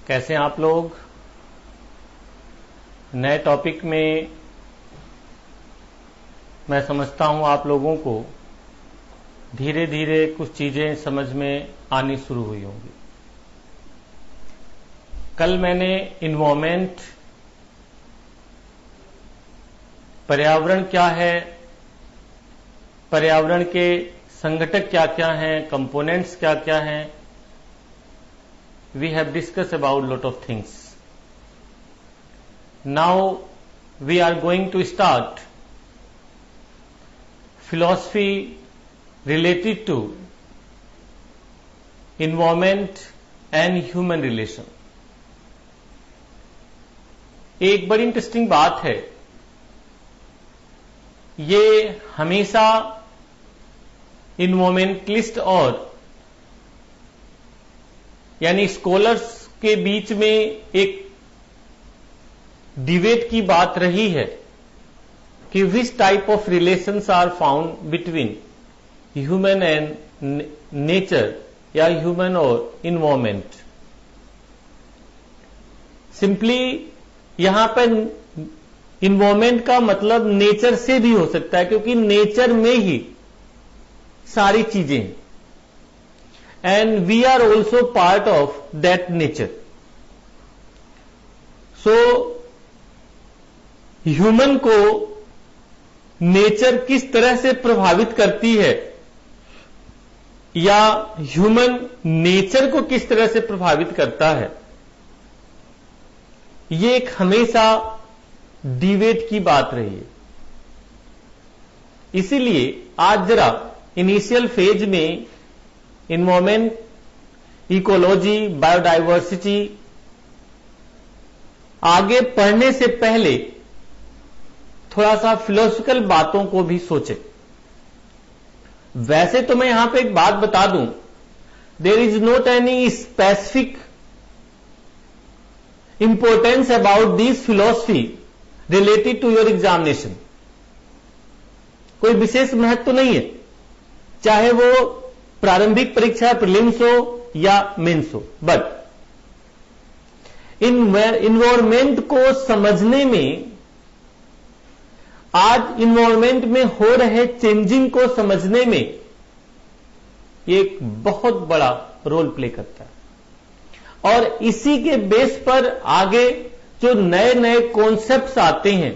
कैसे हैं आप लोग? नए टॉपिक में मैं समझता हूं आप लोगों को धीरे धीरे कुछ चीजें समझ में आनी शुरू हुई होंगी। कल मैंने इन्वायरमेंट, पर्यावरण क्या है, पर्यावरण के संघटक क्या क्या हैं, कंपोनेंट्स क्या क्या हैं, we have discussed about lot of things. Now we are going to start philosophy related to environment and human relation. एक बड़ी इंटरेस्टिंग बात है, ये हमेशा इन्वायरमेंटलिस्ट और यानी स्कॉलर्स के बीच में एक डिबेट की बात रही है कि which type of relations are found between human and nature या ह्यूमन और इन्वायरमेंट। सिंपली यहां पर इन्वायरमेंट का मतलब नेचर से भी हो सकता है, क्योंकि नेचर में ही सारी चीजें हैं and we are also part of that nature. So human को नेचर किस तरह से प्रभावित करती है या ह्यूमन नेचर को किस तरह से प्रभावित करता है, ये एक हमेशा डिबेट की बात रही है। इसीलिए आज जरा इनिशियल फेज में इन्वायरमेंट, इकोलॉजी, बायोडाइवर्सिटी आगे पढ़ने से पहले थोड़ा सा फिलोसफिकल बातों को भी सोचें। वैसे तो मैं यहां पे एक बात बता दूं, there is not any specific importance about this philosophy related to your examination. कोई विशेष महत्व नहीं है, चाहे वो प्रारंभिक परीक्षा प्रीलिम्स हो या मेंस हो। बट इन्वायरमेंट को समझने में, आज इन्वायरमेंट में हो रहे चेंजिंग को समझने में ये एक बहुत बड़ा रोल प्ले करता है। और इसी के बेस पर आगे जो नए नए कॉन्सेप्ट्स आते हैं,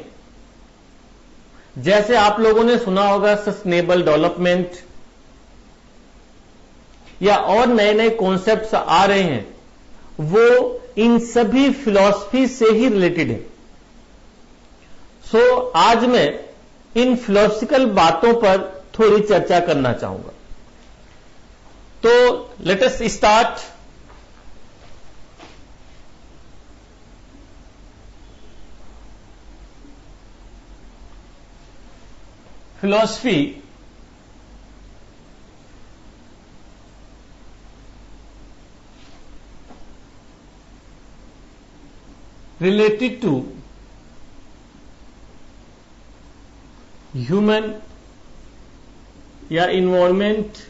जैसे आप लोगों ने सुना होगा सस्टेनेबल डेवलपमेंट या और नए नए कॉन्सेप्ट्स आ रहे हैं, वो इन सभी फिलॉसफी से ही रिलेटेड है। सो आज मैं इन फिलॉसफिकल बातों पर थोड़ी चर्चा करना चाहूंगा। तो let us start. Philosophy related to human या environment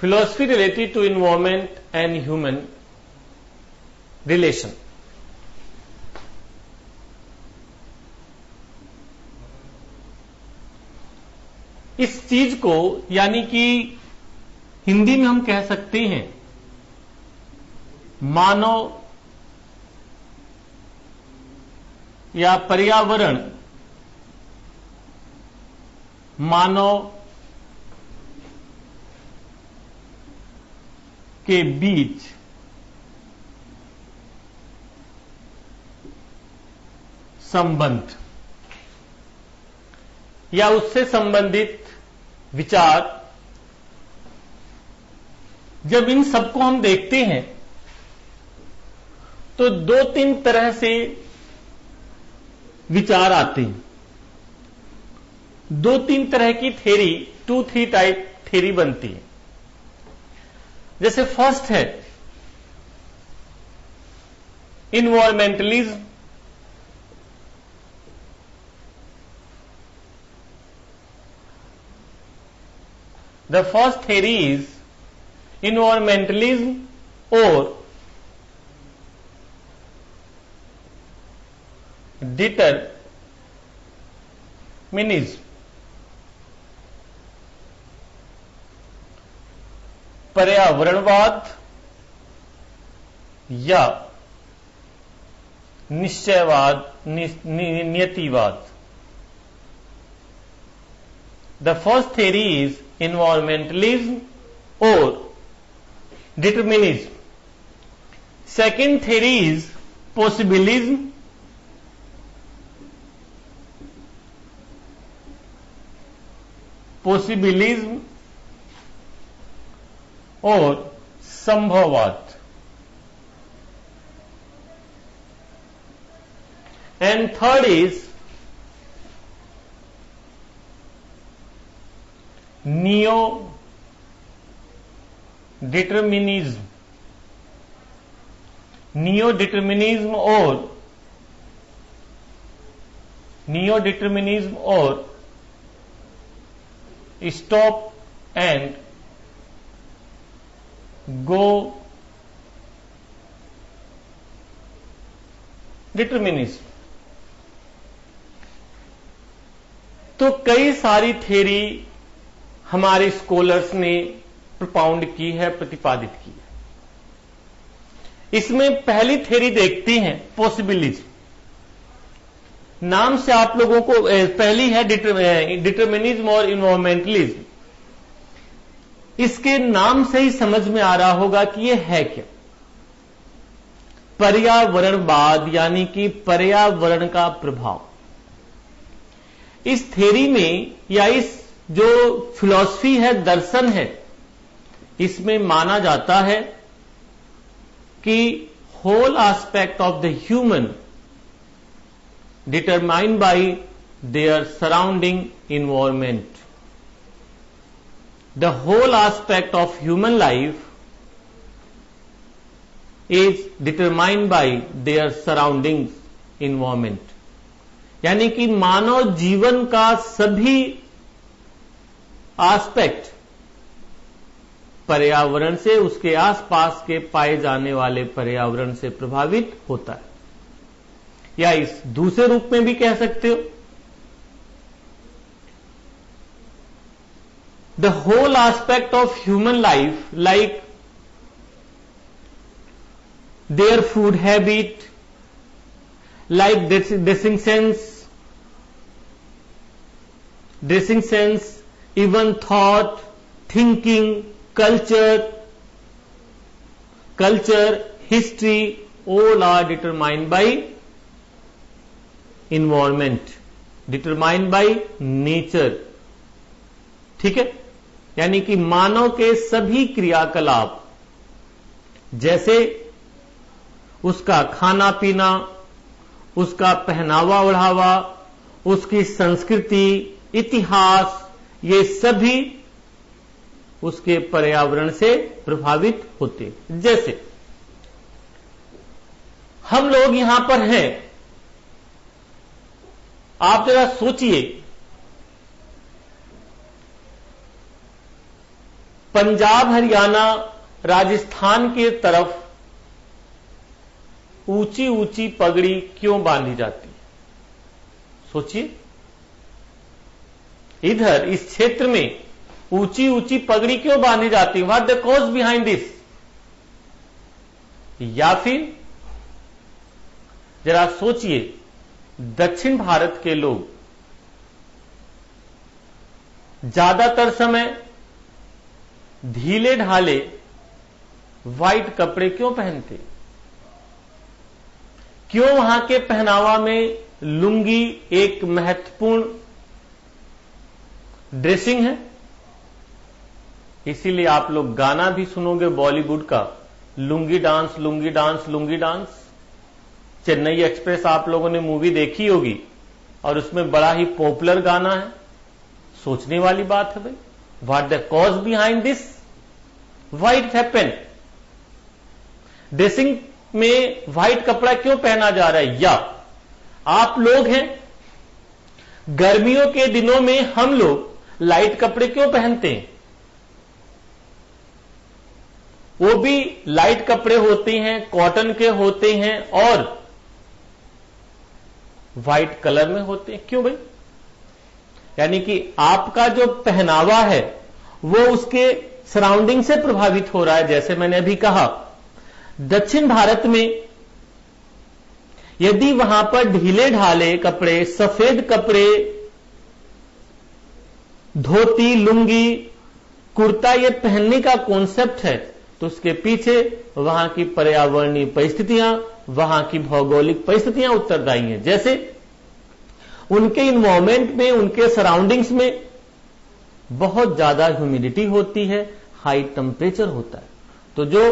philosophy related to environment and human relation। इस चीज को यानी कि हिंदी में हम कह सकते हैं मानव या पर्यावरण, मानव के बीच संबंध या उससे संबंधित विचार, जब इन सबको हम देखते हैं तो दो तीन तरह से विचार आते हैं, दो तीन तरह की थ्योरी, 2-3 टाइप थ्योरी बनती है। जैसे फर्स्ट है इन्वायरमेंटलिज्म, The first theory is environmentalism or determinism. पर्यावरणवाद या निश्चयवाद, नियतिवाद. The first theory is environmentalism or determinism. Second theory is possibilism. possibilism और संभववाद. And third is neo-determinism. Neo-determinism और stop and go determinism. तो कई सारी थ्योरी हमारे स्कॉलर्स ने propound की है, प्रतिपादित की है. इसमें पहली थ्योरी देखते हैं पॉसिबिलिज्म. नाम से आप लोगों को पहली है डिटरमिनिज्म और इन्वायरमेंटलिज्म. इसके नाम से ही समझ में आ रहा होगा कि यह है क्या. पर्यावरणवाद यानी कि पर्यावरण का प्रभाव. इस थ्योरी में या इस जो फिलॉसफी है, दर्शन है, इसमें माना जाता है कि whole aspect of the human determined by their surrounding environment. The whole aspect of human life is determined by their surrounding environment. यानी कि मानव जीवन का सभी एस्पेक्ट पर्यावरण से, उसके आसपास के पाए जाने वाले पर्यावरण से प्रभावित होता है. या इस दूसरे रूप में भी कह सकते हो, the whole aspect of human life like their food habit, like dressing sense, even thought, thinking, culture, history, all are determined by environment, determined by nature. ठीक है. यानी कि मानव के सभी क्रियाकलाप, जैसे उसका खाना पीना, उसका पहनावा ओढ़ावा, उसकी संस्कृति, इतिहास, ये सभी उसके पर्यावरण से प्रभावित होते. जैसे हम लोग यहां पर हैं, आप जरा सोचिए, पंजाब, हरियाणा, राजस्थान की तरफ ऊंची ऊंची पगड़ी क्यों बांधी जाती है? सोचिए, इधर इस क्षेत्र में ऊंची ऊंची पगड़ी क्यों बांधी जाती है? What the cause behind this? या फिर जरा सोचिए, दक्षिण भारत के लोग ज्यादातर समय ढीले ढाले व्हाइट कपड़े क्यों पहनते? क्यों वहां के पहनावा में लुंगी एक महत्वपूर्ण ड्रेसिंग है? इसीलिए आप लोग गाना भी सुनोगे बॉलीवुड का, lungi dance, lungi dance, lungi dance. Chennai express आप लोगों ने मूवी देखी होगी और उसमें बड़ा ही पॉपुलर गाना है. सोचने वाली बात है भाई, what the cause behind this? Why it happened? Dressing में व्हाइट कपड़ा क्यों पहना जा रहा है? या आप लोग हैं, गर्मियों के दिनों में हम लोग लाइट कपड़े क्यों पहनते हैं? वो भी लाइट कपड़े होते हैं, कॉटन के होते हैं और व्हाइट कलर में होते हैं। क्यों भाई? यानी कि आपका जो पहनावा है वो उसके सराउंडिंग से प्रभावित हो रहा है। जैसे मैंने अभी कहा, दक्षिण भारत में यदि वहां पर ढीले ढाले कपड़े, सफेद कपड़े, धोती, लुंगी, कुर्ता ये पहनने का कॉन्सेप्ट है, तो उसके पीछे वहां की पर्यावरणीय परिस्थितियां, वहां की भौगोलिक परिस्थितियां उत्तरदायी हैं। जैसे उनके इन्वायरमेंट में, उनके सराउंडिंग्स में बहुत ज्यादा ह्यूमिडिटी होती है, हाई टेम्परेचर होता है, तो जो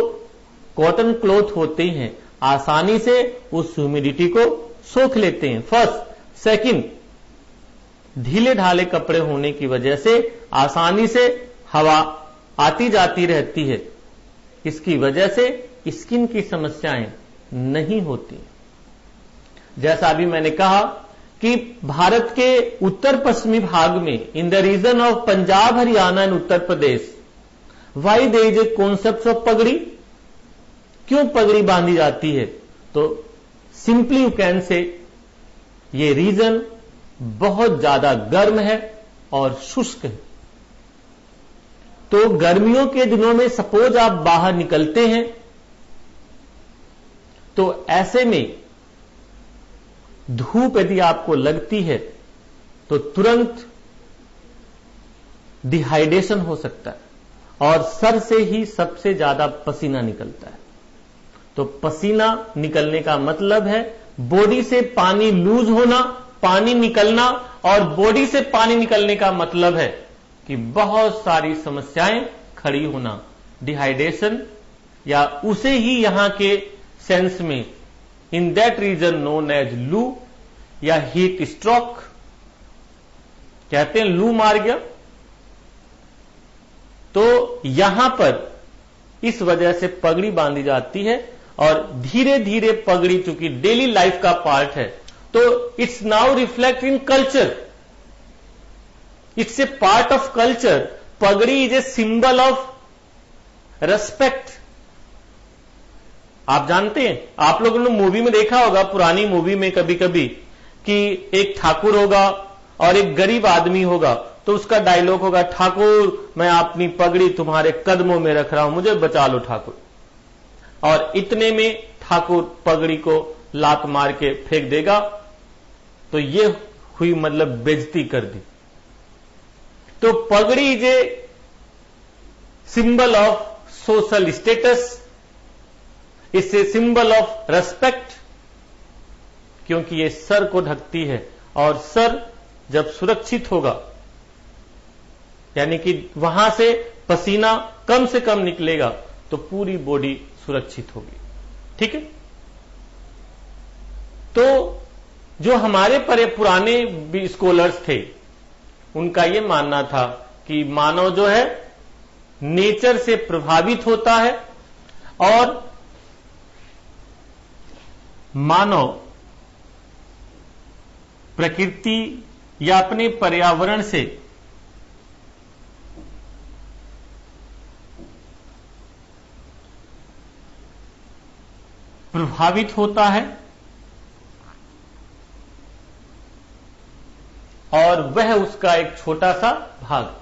कॉटन क्लॉथ होते हैं आसानी से उस ह्यूमिडिटी को सोख लेते हैं। फर्स्ट। सेकंड, ढीले ढाले कपड़े होने की वजह से आसानी से हवा आती जाती रहती है, इसकी वजह से स्किन की समस्याएं नहीं होती। जैसा अभी मैंने कहा कि भारत के उत्तर पश्चिमी भाग में, in the region of Punjab, Haryana and Uttar Pradesh, why there is a concept of pagri. क्यों पगड़ी बांधी जाती है? तो सिंपली यू कैन से ये रीजन बहुत ज्यादा गर्म है और शुष्क है। तो गर्मियों के दिनों में सपोज आप बाहर निकलते हैं तो ऐसे में धूप यदि आपको लगती है तो तुरंत डिहाइड्रेशन हो सकता है और सर से ही सबसे ज्यादा पसीना निकलता है। तो पसीना निकलने का मतलब है बॉडी से पानी लूज होना, पानी निकलना, और बॉडी से पानी निकलने का मतलब है कि बहुत सारी समस्याएं खड़ी होना, डिहाइड्रेशन, या उसे ही यहां के सेंस में in that region known as loo या हीट स्ट्रोक कहते हैं, लू मार गया। तो यहां पर इस वजह से पगड़ी बांधी जाती है और धीरे धीरे पगड़ी चूंकि डेली लाइफ का पार्ट है तो it's now reflect in culture, it's a part of culture. Pagdi is a symbol of respect. आप जानते हैं, आप लोगों ने मूवी में देखा होगा, पुरानी मूवी में कभी कभी, कि एक ठाकुर होगा और एक गरीब आदमी होगा, तो उसका डायलॉग होगा, ठाकुर मैं अपनी पगड़ी तुम्हारे कदमों में रख रहा हूं, मुझे बचा लो ठाकुर। और इतने में ठाकुर पगड़ी को लात मार के फेंक देगा। तो ये हुई मतलब बेइज्जती कर दी। तो पगड़ी is a symbol of social status, it's a symbol of respect, क्योंकि ये सर को ढकती है और सर जब सुरक्षित होगा, यानी कि वहां से पसीना कम से कम निकलेगा, तो पूरी बॉडी सुरक्षित होगी। ठीक है? तो जो हमारे पुराने भी स्कॉलर्स थे, उनका यह मानना था कि मानव जो है नेचर से प्रभावित होता है और मानव प्रकृति या अपने पर्यावरण से प्रभावित होता है और वह उसका एक छोटा सा भाग,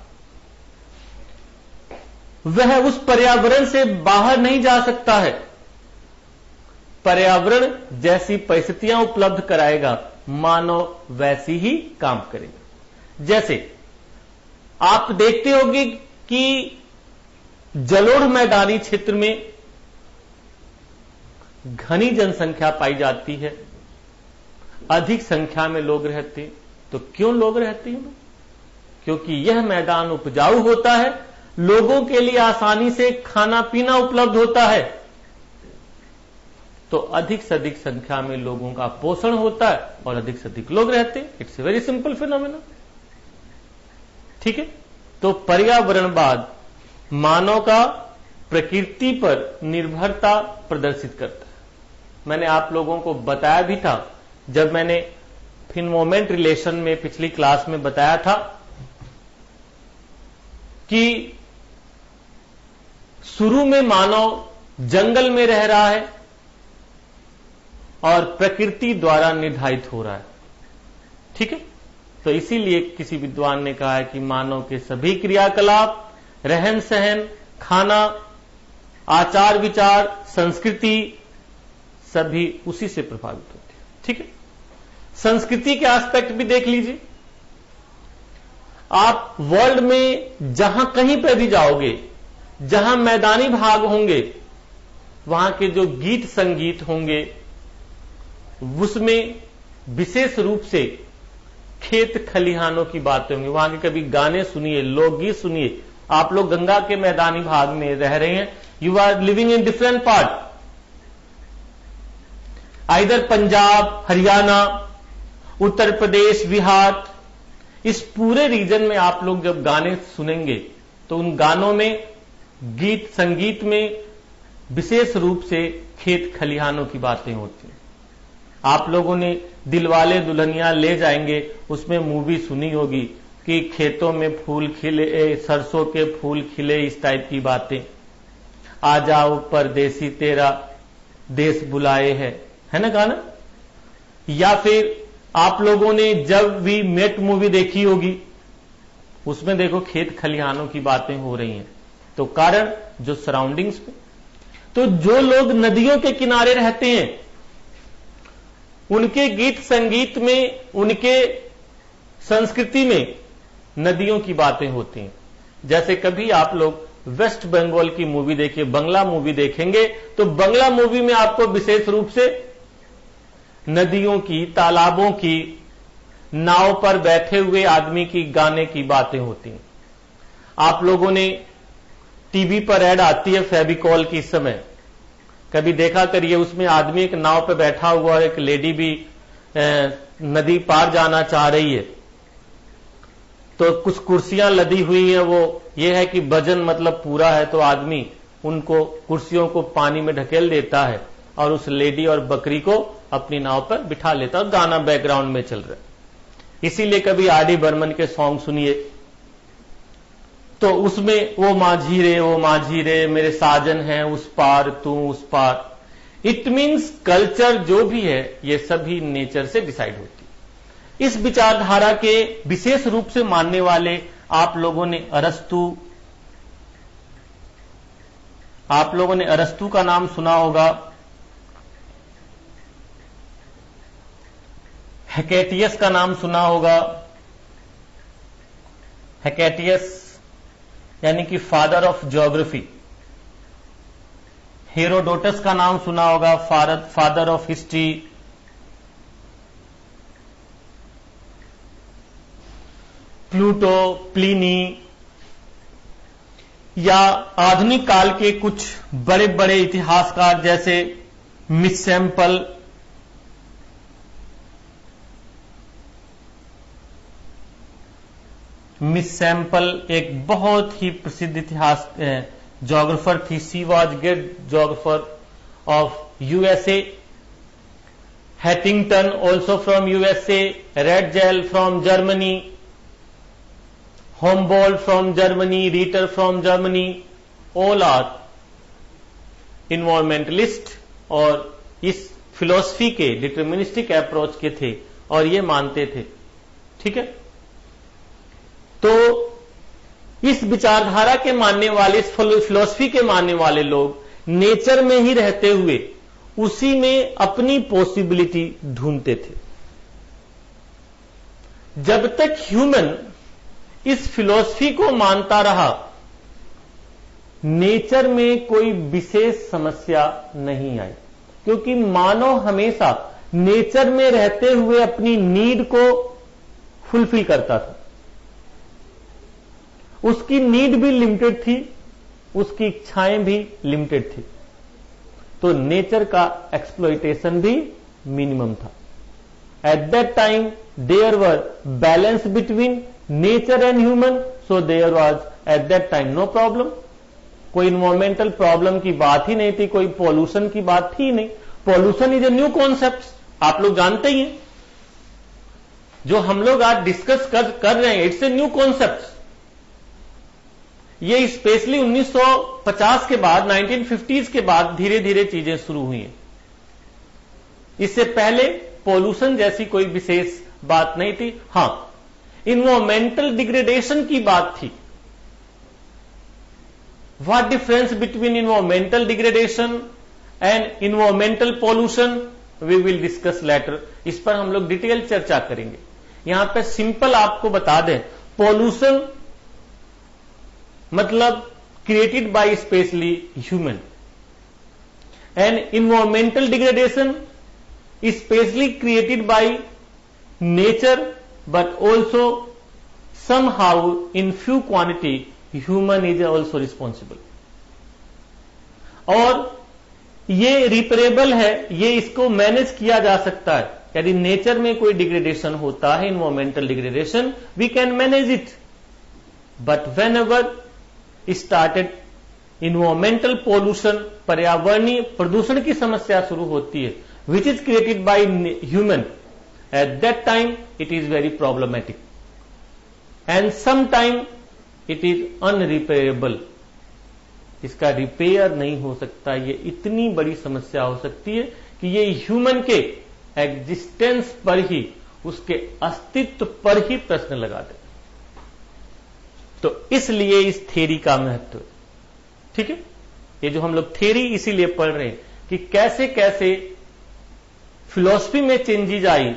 वह उस पर्यावरण से बाहर नहीं जा सकता है। पर्यावरण जैसी परिस्थितियां उपलब्ध कराएगा, मानव वैसी ही काम करेगा। जैसे आप देखते होंगे कि जलोढ़ मैदानी क्षेत्र में घनी जनसंख्या पाई जाती है, अधिक संख्या में लोग रहते हैं। तो क्यों लोग रहते हैं? क्योंकि यह मैदान उपजाऊ होता है, लोगों के लिए आसानी से खाना पीना उपलब्ध होता है, तो अधिक से अधिक संख्या में लोगों का पोषण होता है और अधिक से अधिक लोग रहते हैं। It's a very simple phenomena. ठीक है? तो पर्यावरणवाद मानव का प्रकृति पर निर्भरता प्रदर्शित करता है। मैंने आप लोगों को बताया भी था, जब मैंने फिनोमेना रिलेशन में पिछली क्लास में बताया था कि शुरू में मानव जंगल में रह रहा है और प्रकृति द्वारा निर्धारित हो रहा है। ठीक है, तो इसीलिए किसी विद्वान ने कहा है कि मानव के सभी क्रियाकलाप, रहन सहन, खाना, आचार विचार, संस्कृति सभी उसी से प्रभावित होते हैं। ठीक है, संस्कृति के एस्पेक्ट भी देख लीजिए। आप वर्ल्ड में जहां कहीं पर भी जाओगे, जहां मैदानी भाग होंगे, वहां के जो गीत संगीत होंगे उसमें विशेष रूप से खेत खलिहानों की बातें होंगी। वहां के कभी गाने सुनिए, लोकगीत सुनिए। आप लोग गंगा के मैदानी भाग में रह रहे हैं, you are living in different part, either Punjab, Haryana, Uttar Pradesh, Bihar, इस पूरे रीजन में आप लोग जब गाने सुनेंगे तो उन गानों में, गीत संगीत में विशेष रूप से खेत खलिहानों की बातें होती हैं। आप लोगों ने दिलवाले दुल्हनिया ले जाएंगे, उसमें मूवी सुनी होगी कि खेतों में फूल खिले, सरसों के फूल खिले, इस टाइप की बातें। आ जाओ परदेसी तेरा देश बुलाए है ना गाना। या फिर आप लोगों ने जब भी मेट मूवी देखी होगी, उसमें देखो खेत खलिहानों की बातें हो रही हैं। तो कारण जो सराउंडिंग्स में, तो जो लोग नदियों के किनारे रहते हैं उनके गीत संगीत में, उनके संस्कृति में नदियों की बातें होती हैं। जैसे कभी आप लोग वेस्ट बंगाल की मूवी देखिए, बंगला मूवी देखेंगे तो बंगला मूवी में आपको विशेष रूप से नदियों की, तालाबों की, नाव पर बैठे हुए आदमी की गाने की बातें होती हैं। आप लोगों ने टीवी पर ऐड आती है फेविकॉल की, इस समय कभी देखा करिए, उसमें आदमी एक नाव पर बैठा हुआ और एक लेडी भी नदी पार जाना चाह रही है। तो कुछ कुर्सियां लदी हुई हैं, वो ये है कि वजन मतलब पूरा है, तो आदमी उनको कुर्सियों को पानी में ढकेल देता है और उस लेडी और बकरी को अपनी नाव पर बिठा लेता है। गाना बैकग्राउंड में चल रहा है। इसीलिए कभी आर.डी. बर्मन के सॉन्ग सुनिए तो उसमें वो माझी रे मेरे साजन हैं उस पार तू उस पार। इट मीन्स कल्चर जो भी है ये सभी नेचर से डिसाइड होती है। इस विचारधारा के विशेष रूप से मानने वाले आप लोगों ने अरस्तु का नाम सुना होगा, हेकेटियस का नाम सुना होगा। हेकेटियस यानी कि फादर ऑफ ज्योग्राफी। हेरोडोटस का नाम सुना होगा, father of history. Pluto, Pliny, या आधुनिक काल के कुछ बड़े बड़े इतिहासकार जैसे मिस सैम्पल, मिस सैम्पल एक बहुत ही प्रसिद्ध इतिहास जोग्राफर थी। She was great geographer of USA. Huntington also from USA, Ratzel from Germany, Humboldt from Germany, Ritter from Germany, all are environmentalist और इस फिलॉसफी के डिटर्मिनिस्टिक अप्रोच के थे और ये मानते थे। ठीक है, तो इस विचारधारा के मानने वाले, इस फिलॉसफी के मानने वाले लोग नेचर में ही रहते हुए उसी में अपनी पॉसिबिलिटी ढूंढते थे। जब तक ह्यूमन इस फिलॉसफी को मानता रहा, नेचर में कोई विशेष समस्या नहीं आई, क्योंकि मानव हमेशा नेचर में रहते हुए अपनी नीड को फुलफिल करता था। उसकी नीड भी लिमिटेड थी, उसकी इच्छाएं भी लिमिटेड थी, तो नेचर का एक्सप्लॉइटेशन भी मिनिमम था। At that time there were balance between nature and human, so there was at that time no problem. कोई इन्वायरमेंटल प्रॉब्लम की बात ही नहीं थी, कोई पॉल्यूशन की बात थी नहीं। Pollution is a new concept, आप लोग जानते ही हैं। जो हम लोग आज डिस्कस कर रहे हैं, इट्स ए न्यू कॉन्सेप्ट। ये स्पेशली 1950 के बाद, 1950s के बाद धीरे धीरे चीजें शुरू हुई हैं। इससे पहले पॉल्यूशन जैसी कोई विशेष बात नहीं थी। हां, इन्वायरमेंटल डिग्रेडेशन की बात थी। What difference between environmental degradation and environmental pollution we will discuss later. इस पर हम लोग डिटेल चर्चा करेंगे। यहां पे सिंपल आपको बता दें, पॉल्यूशन मतलब created by specially human, and environmental degradation specially created by nature, but also somehow in few quantity human is also responsible। और ये रिपेरेबल है, ये इसको मैनेज किया जा सकता है। यदि नेचर में कोई डिग्रेडेशन होता है, environmental degradation, we can manage it. But whenever started environmental pollution, पर्यावरणीय प्रदूषण की समस्या शुरू होती है, which is created by human, at that time it is very problematic and some time it is unrepairable. इसका रिपेयर नहीं हो सकता। ये इतनी बड़ी समस्या हो सकती है कि ये ह्यूमन के एग्जिस्टेंस पर ही, उसके अस्तित्व पर ही प्रश्न लगा दे। तो इसलिए इस थ्योरी का महत्व, ठीक है, ये जो हम लोग थ्योरी इसीलिए पढ़ रहे हैं कि कैसे कैसे फिलॉसफी में चेंजेज आई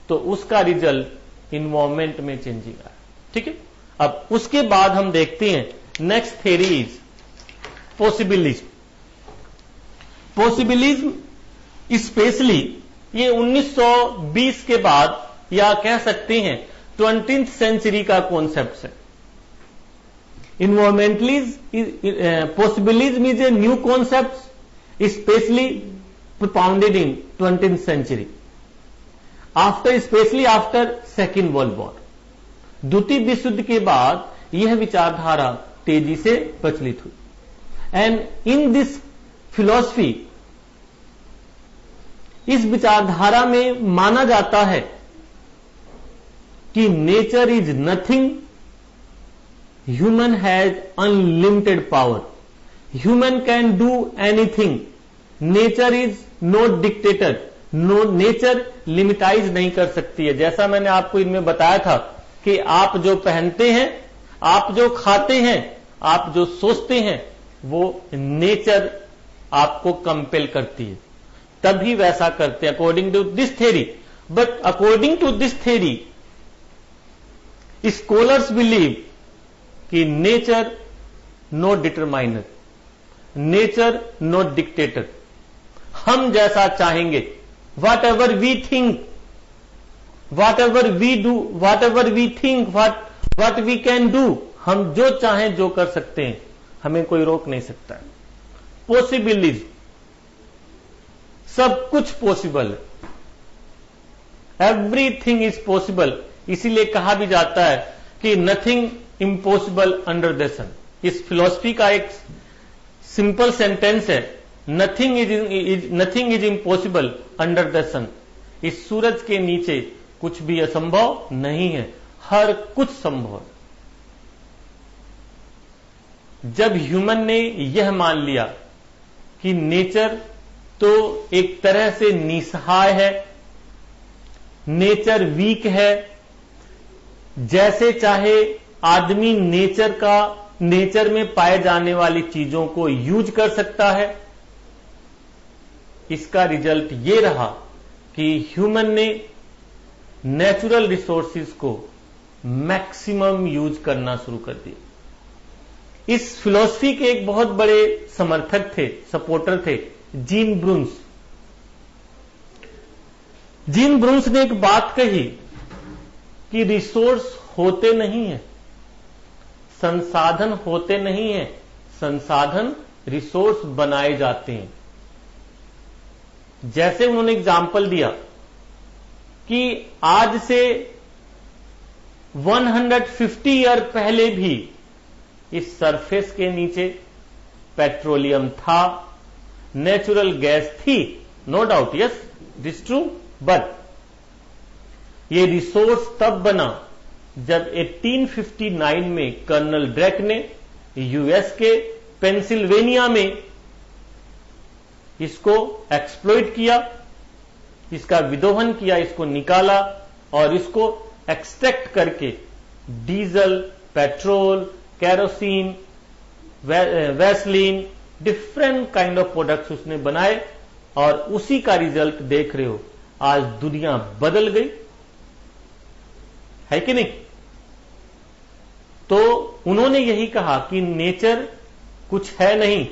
तो उसका रिजल्ट इन्वायरमेंट में चेंजिंग आया। ठीक है, अब उसके बाद हम देखते हैं next theory is possibilism. Possibilism specially ये 1920 के बाद, या कह सकते हैं 20th सेंचुरी का कॉन्सेप्ट है। Possibilism is a new concept specially propounded in 20th century specially after second world war. द्वितीय विश्व युद्ध के बाद यह विचारधारा तेजी से प्रचलित हुई। एंड इन दिस फिलॉसफी, इस विचारधारा में माना जाता है कि nature is nothing, human has unlimited power, human can do anything, nature is not dictator, no nature limitise नहीं कर सकती है। जैसा मैंने आपको इनमें बताया था कि आप जो पहनते हैं, आप जो खाते हैं, आप जो सोचते हैं, वो नेचर आपको कंपेल करती है, तभी वैसा करते हैं according to this theory. But according to this theory scholars believe कि nature not determiner, nature not dictator. हम जैसा चाहेंगे, whatever we think, whatever we do, whatever we think, what we can do, हम जो चाहें जो कर सकते हैं, हमें कोई रोक नहीं सकता है। पॉसिबिलिटी, सब कुछ पॉसिबल है, एवरीथिंग इज पॉसिबल। इसीलिए कहा भी जाता है कि nothing impossible under the sun. इस फिलॉसफी का एक सिंपल सेंटेंस है, nothing is impossible under the sun. इस सूरज के नीचे कुछ भी असंभव नहीं है, हर कुछ संभव है। जब ह्यूमन ने यह मान लिया कि नेचर तो एक तरह से निसहाय है, नेचर वीक है, जैसे चाहे आदमी नेचर में पाए जाने वाली चीजों को यूज कर सकता है, इसका रिजल्ट ये रहा कि ह्यूमन ने नेचुरल रिसोर्सेज को मैक्सिमम यूज करना शुरू कर दिया। इस फिलॉसफी के एक बहुत बड़े समर्थक थे, सपोर्टर थे, जीन ब्रून्स। जीन ब्रून्स ने एक बात कही कि रिसोर्स होते नहीं है, संसाधन होते नहीं है, संसाधन रिसोर्स बनाए जाते हैं। जैसे उन्होंने एग्जाम्पल दिया कि आज से 150 ईयर पहले भी इस सरफेस के नीचे पेट्रोलियम था, नेचुरल गैस थी, no doubt, yes this true, but ये रिसोर्स तब बना जब 1859 में कर्नल ड्रेक ने यूएस के पेंसिल्वेनिया में इसको एक्सप्लॉइट किया, इसका विदोहन किया, इसको निकाला और इसको एक्सट्रैक्ट करके diesel, petrol, kerosene, Vaseline, different kind of products उसने बनाए और उसी का रिजल्ट देख रहे हो। आज दुनिया बदल गई है कि नहीं? तो उन्होंने यही कहा कि नेचर कुछ है नहीं,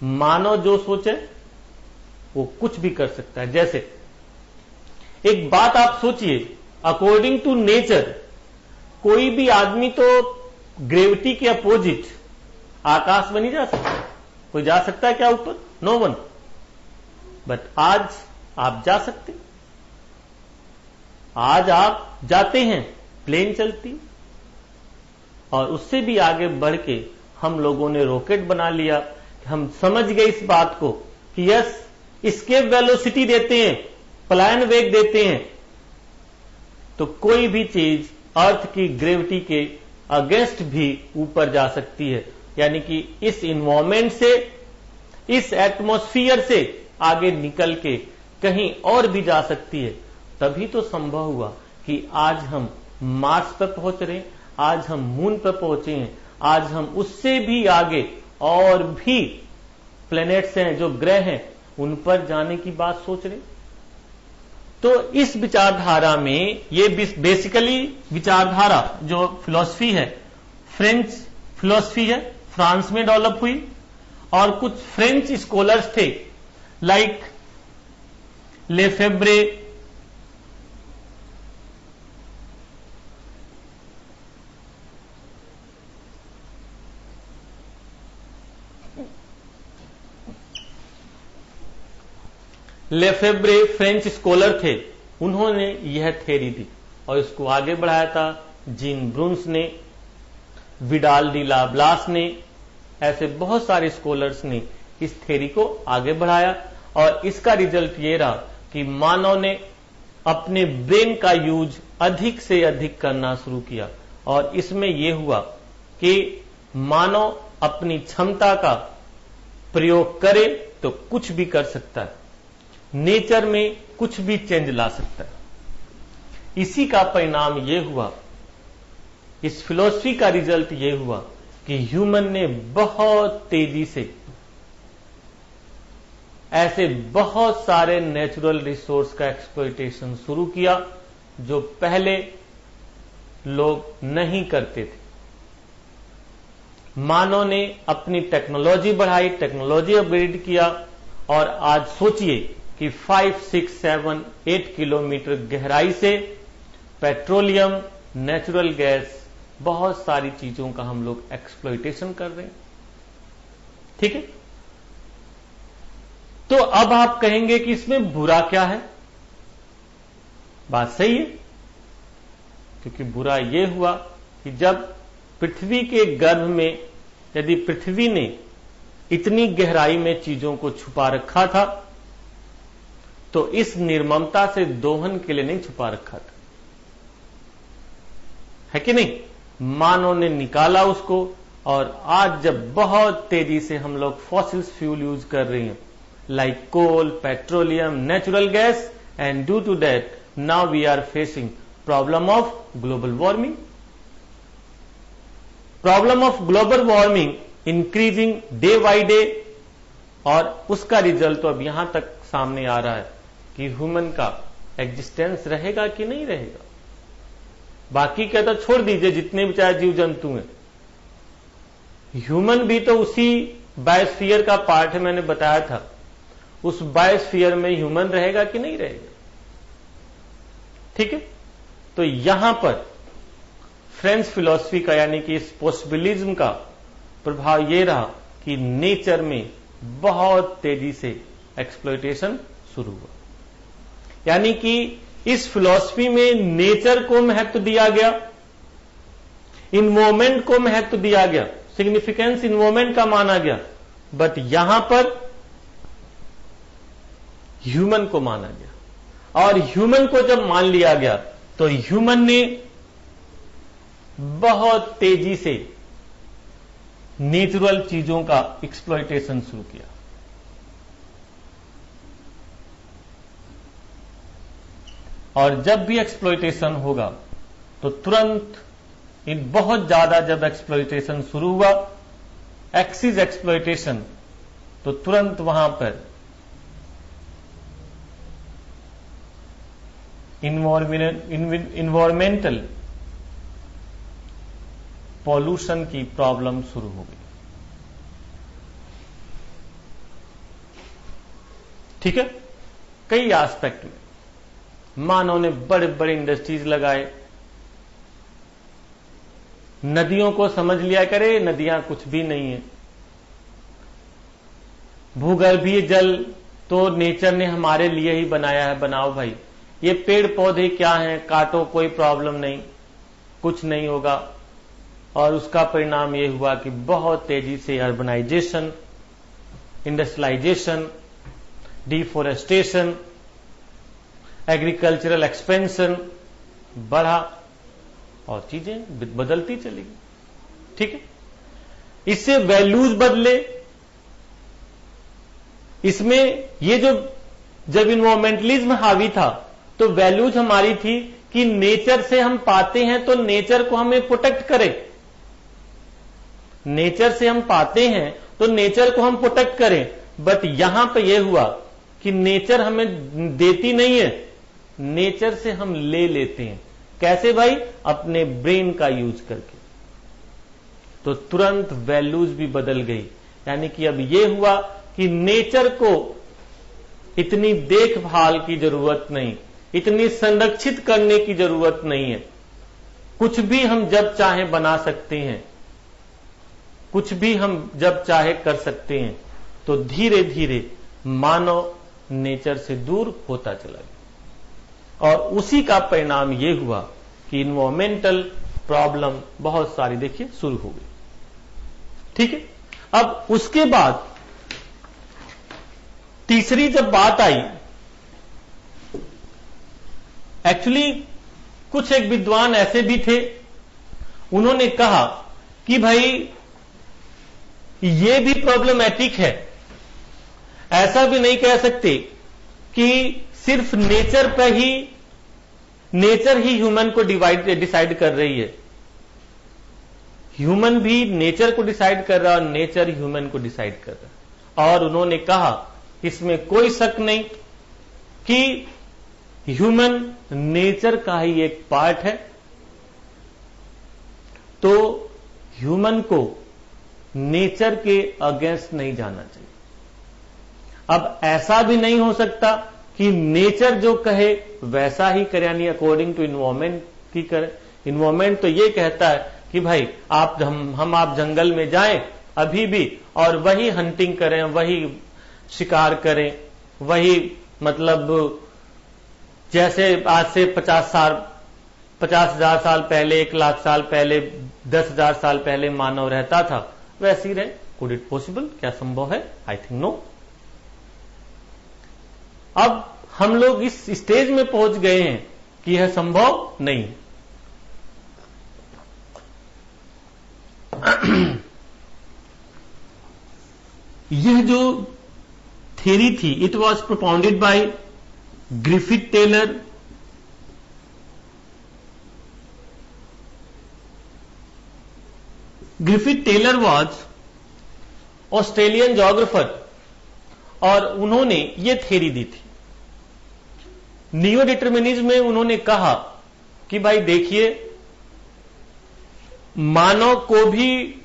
मानव जो सोचे वो कुछ भी कर सकता है। जैसे एक बात आप सोचिए, अकॉर्डिंग टू नेचर कोई भी आदमी तो ग्रेविटी के अपोजिट आकाश में नहीं जा सकता। कोई जा सकता है क्या ऊपर? No one. बट आज आप जा सकते, आज आप जाते हैं, प्लेन चलती, और उससे भी आगे बढ़ के हम लोगों ने रॉकेट बना लिया। हम समझ गए इस बात को कि यस, इसके वेलोसिटी देते हैं, पलायन वेग देते हैं, तो कोई भी चीज अर्थ की ग्रेविटी के अगेंस्ट भी ऊपर जा सकती है। यानी कि इस इन्वायरमेंट से, इस एटमॉस्फेयर से आगे निकल के कहीं और भी जा सकती है। तभी तो संभव हुआ कि आज हम मार्स पर पहुंच रहे हैं, आज हम मून पर पहुंचे हैं, आज हम उससे भी आगे और भी प्लैनेट्स हैं, जो ग्रह हैं, उन पर जाने की बात सोच रहे। तो इस विचारधारा में, ये बेसिकली विचारधारा जो फिलॉसफी है, फ्रेंच फिलॉसफी है, फ्रांस में डेवलप हुई, और कुछ फ्रेंच स्कॉलर्स थे like Lefebvre, Lefebvre French scholar थे, उन्होंने यह थ्योरी दी और इसको आगे बढ़ाया था जीन ब्रून्स ने, विडाल डी लाब्लास ने, ऐसे बहुत सारे स्कॉलर्स ने इस थ्योरी को आगे बढ़ाया। और इसका रिजल्ट ये रहा कि मानव ने अपने ब्रेन का यूज अधिक से अधिक करना शुरू किया, और इसमें यह हुआ कि मानव अपनी क्षमता का प्रयोग करे तो कुछ भी कर सकता है, नेचर में कुछ भी चेंज ला सकता है। इसी का परिणाम यह हुआ, इस फिलॉसफी का रिजल्ट यह हुआ कि ह्यूमन ने बहुत तेजी से ऐसे बहुत सारे नेचुरल रिसोर्स का एक्सप्लॉइटेशन शुरू किया जो पहले लोग नहीं करते थे। मानव ने अपनी टेक्नोलॉजी बढ़ाई, टेक्नोलॉजी अपग्रेड किया, और आज सोचिए कि 5, 6, 7, 8 किलोमीटर गहराई से पेट्रोलियम, नेचुरल गैस, बहुत सारी चीजों का हम लोग एक्सप्लॉइटेशन कर रहे हैं। ठीक है? तो अब आप कहेंगे कि इसमें बुरा क्या है? बात सही है, क्योंकि बुरा यह हुआ कि जब पृथ्वी के गर्भ में, यदि पृथ्वी ने इतनी गहराई में चीजों को छुपा रखा था, तो इस निर्ममता से दोहन के लिए नहीं छुपा रखा था, है कि नहीं? मानव ने निकाला उसको, और आज जब बहुत तेजी से हम लोग फॉसिल्स फ्यूल यूज कर रहे हैं, like coal, petroleum, natural gas, and due to that now we are facing problem of global warming. Problem of global warming increasing day by day, और उसका रिजल्ट तो अब यहां तक सामने आ रहा है कि ह्यूमन का एग्जिस्टेंस रहेगा कि नहीं रहेगा। बाकी क्या तो छोड़ दीजिए, जितने भी चाहे जीव जंतु हैं, ह्यूमन भी तो उसी बायोस्फीयर का पार्ट है। मैंने बताया था, उस बायोस्फीयर में ह्यूमन रहेगा कि नहीं रहेगा। ठीक है? तो यहां पर फ्रेंच फिलॉसफी का, यानी कि इस पॉसिबिलिज्म का प्रभाव यह रहा कि नेचर में बहुत तेजी से एक्सप्लॉइटेशन शुरू हुआ। यानी कि इस फिलॉसफी में नेचर को महत्व दिया गया, इन्वायरमेंट को महत्व दिया गया, सिग्निफिकेंस इन्वायरमेंट का माना गया, बट यहां पर ह्यूमन को माना गया। और ह्यूमन को जब मान लिया गया तो ह्यूमन ने बहुत तेजी से नेचुरल चीजों का एक्सप्लॉयटेशन शुरू किया। और जब भी एक्सप्लॉयटेशन होगा तो तुरंत इन बहुत ज्यादा जब एक्सप्लॉयटेशन शुरू हुआ, एक्सिस एक्सप्लॉयटेशन, तो तुरंत वहां पर इन्वायरमेंटल पॉल्यूशन की प्रॉब्लम शुरू हो गई। ठीक है, कई एस्पेक्ट में मानव ने बड़े बड़े इंडस्ट्रीज लगाए, नदियों को समझ लिया करे नदियां कुछ भी नहीं है, भूगर्भीय जल तो नेचर ने हमारे लिए ही बनाया है, बनाओ भाई, ये पेड़ पौधे क्या हैं, काटो कोई प्रॉब्लम नहीं, कुछ नहीं होगा। और उसका परिणाम ये हुआ कि बहुत तेजी से urbanisation, industrialisation, deforestation, agricultural expansion बढ़ा और चीजें बदलती चली गई। ठीक है, इससे वैल्यूज बदले। इसमें ये जो जब इन्वायरमेंटलिज्म हावी था तो वैल्यूज हमारी थी कि नेचर से हम पाते हैं तो नेचर को हमें प्रोटेक्ट करें, नेचर से हम पाते हैं तो नेचर को हम प्रोटेक्ट करें। बट यहां पे यह हुआ कि नेचर हमें देती नहीं है, नेचर से हम ले लेते हैं। कैसे भाई? अपने ब्रेन का यूज करके। तो तुरंत वैल्यूज भी बदल गई। यानी कि अब यह हुआ कि नेचर को इतनी देखभाल की जरूरत नहीं, इतनी संरक्षित करने की जरूरत नहीं है, कुछ भी हम जब चाहे बना सकते हैं, कुछ भी हम जब चाहे कर सकते हैं। तो धीरे धीरे मानव नेचर से दूर होता चला गया और उसी का परिणाम यह हुआ कि इन्वायरमेंटल प्रॉब्लम बहुत सारी देखिए शुरू हो गई। ठीक है, अब उसके बाद तीसरी जब बात आई, एक्चुअली कुछ एक विद्वान ऐसे भी थे, उन्होंने कहा कि भाई ये भी प्रॉब्लमैटिक है, ऐसा भी नहीं कह सकते कि सिर्फ नेचर पे ही, नेचर ही ह्यूमन को डिसाइड कर रही है। ह्यूमन भी नेचर को डिसाइड कर रहा है और नेचर ह्यूमन को डिसाइड कर रहा है। और उन्होंने कहा इसमें कोई शक नहीं कि ह्यूमन नेचर का ही एक पार्ट है, तो ह्यूमन को नेचर के अगेंस्ट नहीं जाना चाहिए। अब ऐसा भी नहीं हो सकता कि नेचर जो कहे वैसा ही करे, यानी अकॉर्डिंग टू इन्वायरमेंट की करे। इन्वायरमेंट तो ये कहता है कि भाई आप आप जंगल में जाएं अभी भी और वही हंटिंग करें, वही शिकार करें, वही मतलब जैसे आज से 50,000 साल पहले, 1,00,000 साल पहले, 10,000 साल पहले मानव रहता था, वैसे ही रहे। Could it possible? क्या संभव है? I think no. अब हम लोग इस स्टेज में पहुंच गए हैं कि यह संभव नहीं। यह जो थ्योरी थी, it was propounded by Griffith Taylor, Griffith Taylor was Australian geographer और उन्होंने यह थ्योरी दी थी। नियो डिटर्मिनिज्म में उन्होंने कहा कि भाई देखिए, मानव को भी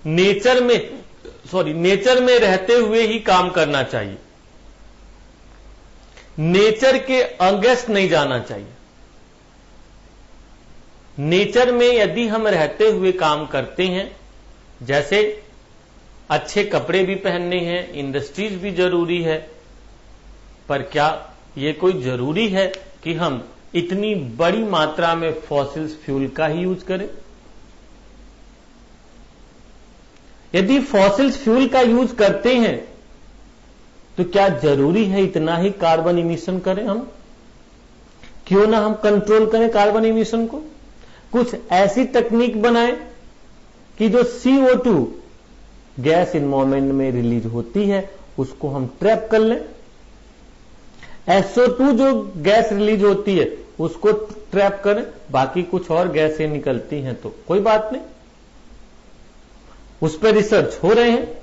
नेचर में रहते हुए ही काम करना चाहिए, नेचर के अगेंस्ट नहीं जाना चाहिए। नेचर में यदि हम रहते हुए काम करते हैं, जैसे अच्छे कपड़े भी पहनने हैं, इंडस्ट्रीज भी जरूरी है, पर क्या यह कोई जरूरी है कि हम इतनी बड़ी मात्रा में फॉसिल्स फ्यूल का ही यूज करें? यदि फॉसिल्स फ्यूल का यूज करते हैं तो क्या जरूरी है इतना ही कार्बन इमिशन करें हम? क्यों ना हम कंट्रोल करें कार्बन इमिशन को, कुछ ऐसी तकनीक बनाएं कि जो CO2 गैस इन्वायरमेंट में रिलीज होती है उसको हम ट्रैप कर लें, SO2 जो गैस रिलीज होती है उसको ट्रैप करें, बाकी कुछ और गैसें निकलती हैं तो कोई बात नहीं, उस पर रिसर्च हो रहे हैं।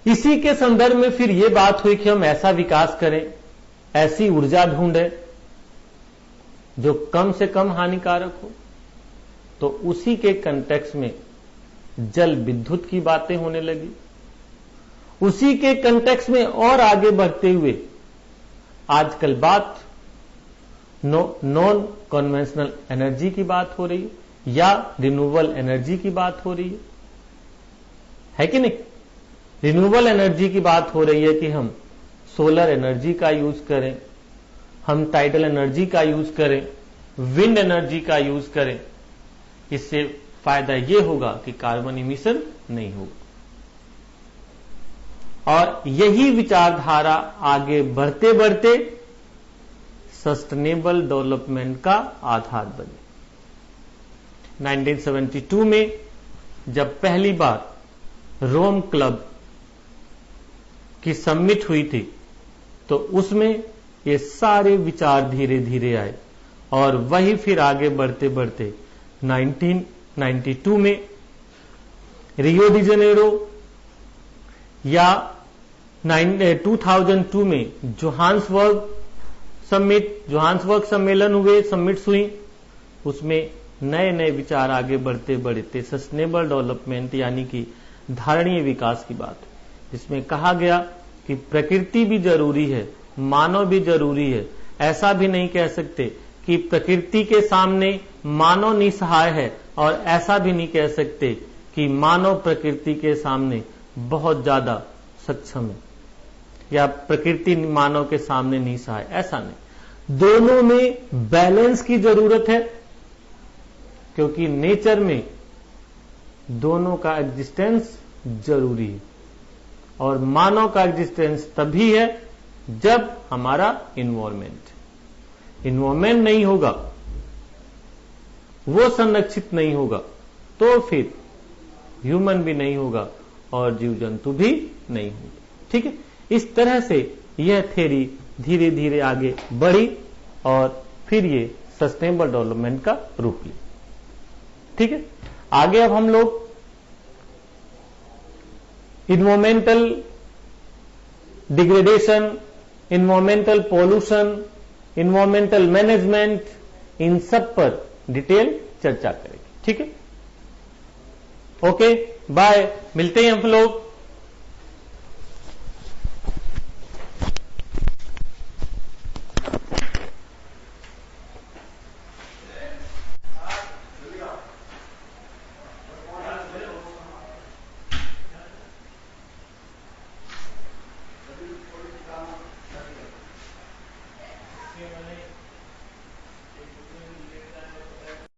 इसी के संदर्भ में फिर यह बात हुई कि हम ऐसा विकास करें, ऐसी ऊर्जा ढूंढें जो कम से कम हानिकारक हो। तो उसी के कंटेक्स्ट में जल विद्युत की बातें होने लगी। उसी के कंटेक्स्ट में और आगे बढ़ते हुए आजकल बात नॉन कन्वेंशनल एनर्जी की बात हो रही है या रिन्यूएबल एनर्जी की बात हो रही है कि नहीं। रिन्यूएबल एनर्जी की बात हो रही है कि हम सोलर एनर्जी का यूज करें, हम टाइडल एनर्जी का यूज करें, विंड एनर्जी का यूज करें। इससे फायदा यह होगा कि कार्बन इमिशन नहीं होगा। और यही विचारधारा आगे बढ़ते बढ़ते सस्टेनेबल डेवलपमेंट का आधार बनी। 1972 में जब पहली बार रोम क्लब की समिट हुई थी तो उसमें ये सारे विचार धीरे धीरे आए और वही फिर आगे बढ़ते बढ़ते 1992 में रियो डी जेनेरो या 2002 में जोहान्सबर्ग सम्मेलन हुए, समिट्स हुई। उसमें नए नए विचार आगे बढ़ते बढ़ते सस्टेनेबल डेवलपमेंट यानी कि धारणीय विकास की बात, जिसमें कहा गया कि प्रकृति भी जरूरी है, मानव भी जरूरी है। ऐसा भी नहीं कह सकते कि प्रकृति के सामने मानव निसहाय है और ऐसा भी नहीं कह सकते कि मानव प्रकृति के सामने बहुत ज्यादा सक्षम है या प्रकृति मानव के सामने निसहाय, ऐसा नहीं। दोनों में बैलेंस की जरूरत है क्योंकि नेचर में दोनों का एग्जिस्टेंस जरूरी है और मानव का एग्जिस्टेंस तभी है जब हमारा इन्वायरमेंट नहीं होगा, वो संरक्षित नहीं होगा तो फिर ह्यूमन भी नहीं होगा और जीव जंतु भी नहीं होंगे। ठीक है, इस तरह से यह थ्योरी धीरे धीरे आगे बढ़ी और फिर ये सस्टेनेबल डेवलपमेंट का रूप ली। ठीक है, आगे अब हम लोग environmental degradation, environmental pollution, environmental management, इन सब पर डिटेल चर्चा करेंगे। ठीक है, ओके, बाय, मिलते हैं हम लोग